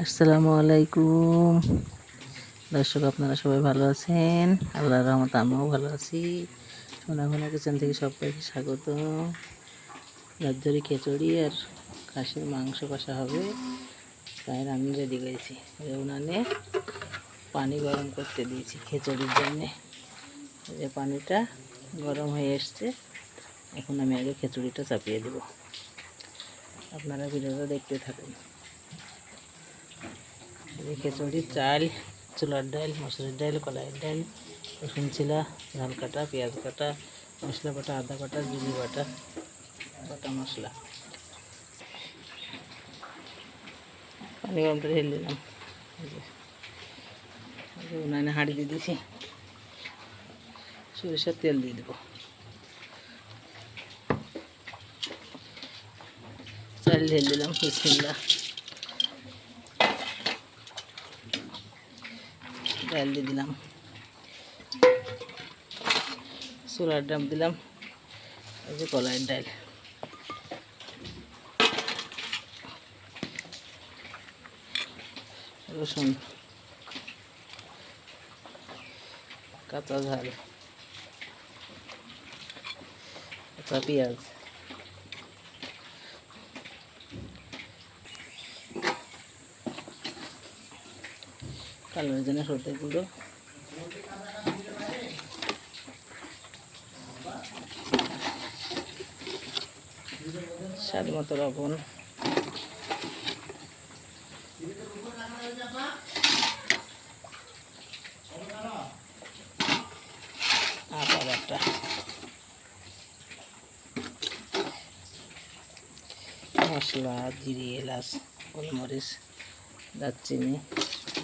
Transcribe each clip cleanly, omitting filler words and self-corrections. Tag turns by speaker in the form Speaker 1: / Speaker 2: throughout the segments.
Speaker 1: আসসালামু আলাইকুম দর্শক, আপনারা সবাই ভালো আছেন? আল্লাহর রহমতে আমিও ভালো আছি। সোনাঘনা কিচেন থেকে সবাইকে স্বাগত। রাজরি খিচুড়ি আর খাসির মাংস কষা হবে, তাই আমি রেডি করেছি। উনানে পানি গরম করতে দিয়েছি খিচুড়ির জন্যে। যে পানিটা গরম হয়ে এসছে, এখন আমি আগে খিচুড়িটা চাপিয়ে দেব। আপনারা ভিডিওটা দেখতে থাকুন। খিচুড়ির চাল, ছোলার ডাল, মসুরের ডাল, কলাইয়ের ডাল, রসুন ছিলা, ঝাল কাটা, পেঁয়াজ কাটা, মশলা বাটা, আদা বাটা, জিরে বাটা, বাটা মশলা। পানি গরমটা ঢেলে দিলাম। উনানে হাঁড়ি দিয়ে দিয়েছি, সরিষার তেল দিয়ে দেবো। চাল ঢেলে দিলাম, বিসমিল্লাহ। ডাল দিয়ে দিলাম, ছোলার ডাল দিলাম, এই যে কলাইয়ের ডাল, রসুন, কাঁচা ঝাল, কাঁচা পেঁয়াজ, কালোর জন্য সর্ষের গুঁড়ো, স্বাদ মতো লবণ, আদা বাটা, মশলা, জিরে, এলাচ, গোলমরিচ, দারচিনি,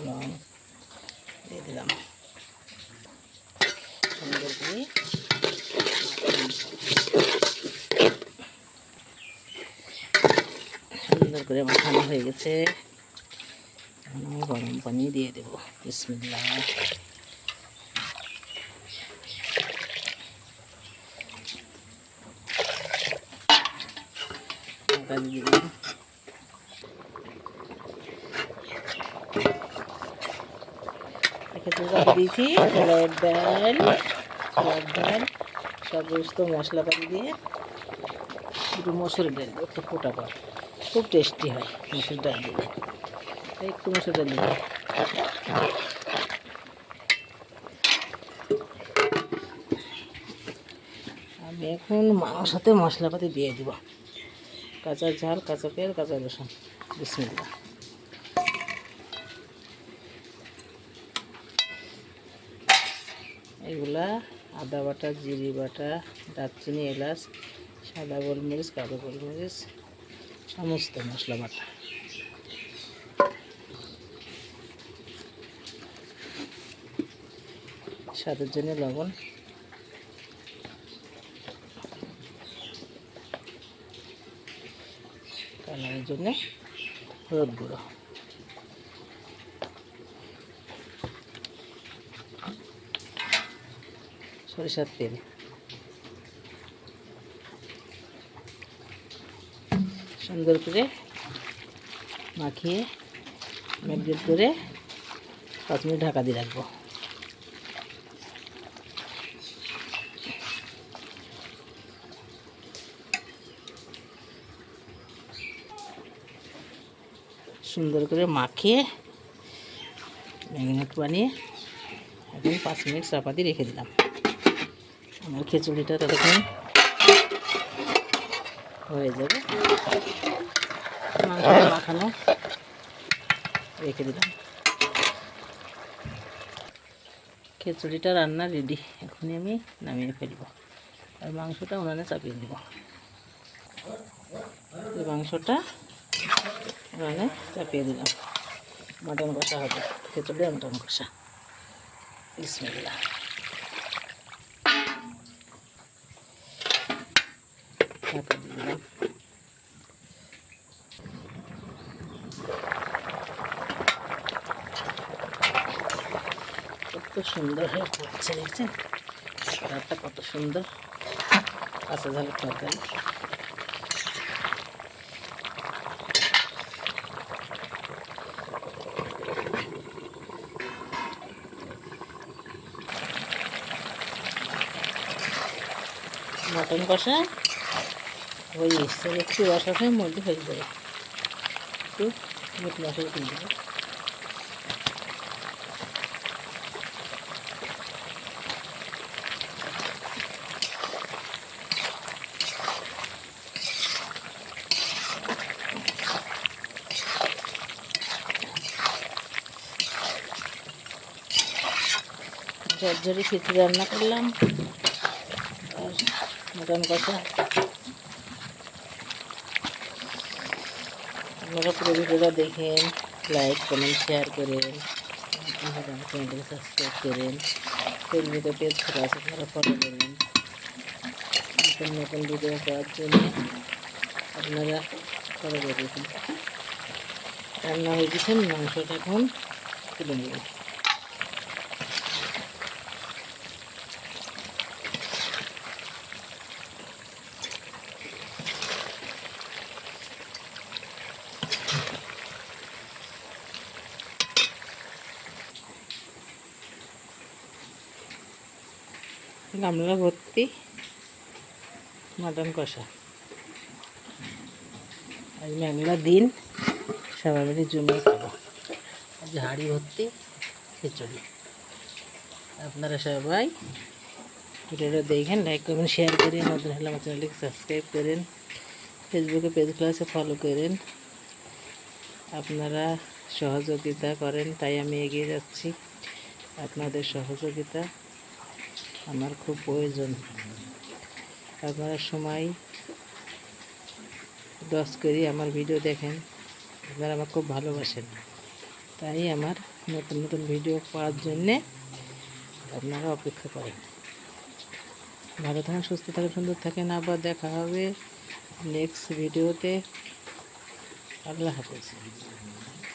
Speaker 1: লং দিয়ে দিলাম। সুন্দর করে মাখানো হয়ে গেছে। এখন আমি গরম পানি দিয়ে দেবো। বিসমিল্লাহ। দিয়ে দিলাম। দিয়েছি ছোলার ডাল, সমস্ত মশলাপাতি দিয়ে একটু মসুর ডাল দিয়ে একটু ফোটা পর খুব টেস্টি হয় মসুর ডাল দিলে। একটু মসুর ডাল দিলে আমি এখন মাংসতে মশলাপাতি দিয়ে দিব। কাঁচা ঝাল, কাঁচা পেঁয়াজ, কাঁচা রসুন। বিসমিল্লাহ। এগুলা আদা বাটা, জিরে বাটা, দারচিনি, এলাচ, সাদা গোলমরিচ, কালো গোলমরিচ, সমস্ত মশলা বাটা। স্বাদের জন্য লবণ, কালারের জন্য হলুদ গুঁড়ো, সরিষার তেল, সুন্দর করে মাখিয়ে ম্যারিনেট করে 5 মিনিট ঢাকা দিয়ে রাখবো। সুন্দর করে মাখিয়ে ম্যারিনেট বানিয়ে এখন 5 মিনিট চাপা দিয়ে রেখে দিলাম। আমার খিচুড়িটা ততক্ষণ হয়ে যাবে। মাংসটা মাখানো রেখে দিলাম। খিচুড়িটা রান্না রেডি। এখনই আমি নামিয়ে ফেলবো আর মাংসটা উনানে চাপিয়ে দেব। এই মাংসটা উনানে চাপিয়ে দিলাম। মাটন কষা হবে, খিচুড়ি মাটন কষা। বিসমিল্লাহ। ঢাকা দিয়ে দিলাম। কত সুন্দর হয়ে পড়ছে, দেখছেন কালারটা কত সুন্দর। কাঁচা ঝালের তরকারি। মটন কষা হয়ে এসছে, একটু রস রসের মধ্যে হয়ে যাবে, একটু মিট মশলা দিয়ে দেবো। ঝরঝরি খিচুড়ি রান্না করলাম আর মটন কষা। আপনারা পুরো ভিডিওটা দেখেন, লাইক কমেন্ট শেয়ার করেন, আপনারা আমার চ্যানেলটাকে সাবস্ক্রাইব করেন, ফেসবুকে পেজ খোলা আছে আপনারা ফলো করেন। নতুন নতুন ভিডিও পাওয়ার জন্য আপনারা ফলো করে দেখুন। রান্না হয়ে গেছেন, মাংসটা এখন তুলে নেব। গামলা ভর্তি মটন কষা। আজ মেঘলা দিন, সবাই মিলে জমিয়ে খাবো। আজ হাঁড়ি ভর্তি খিচুড়ি। আপনারা সবাই ভিডিওটা দেখেন, লাইক করবেন, শেয়ার করেন, নতুন হলে আমার চ্যানেলটিকে সাবস্ক্রাইব করেন, ফেসবুকে পেজ ক্লাসে ফলো করেন। আপনারা সহযোগিতা করেন তাই আমি এগিয়ে যাচ্ছি। আপনাদের সহযোগিতা আমার খুব প্রয়োজন। আপনারা সময় দশ করে আমার ভিডিও দেখেন, আপনারা আমার খুব ভালোবাসেন, তাই আমার নতুন নতুন ভিডিও পাওয়ার জন্যে আপনারা অপেক্ষা করেন। ভালো থাকেন, সুস্থ থাকেন, সুন্দর থাকেন। আবার দেখা হবে নেক্সট ভিডিওতে। আল্লাহ হাফেজ।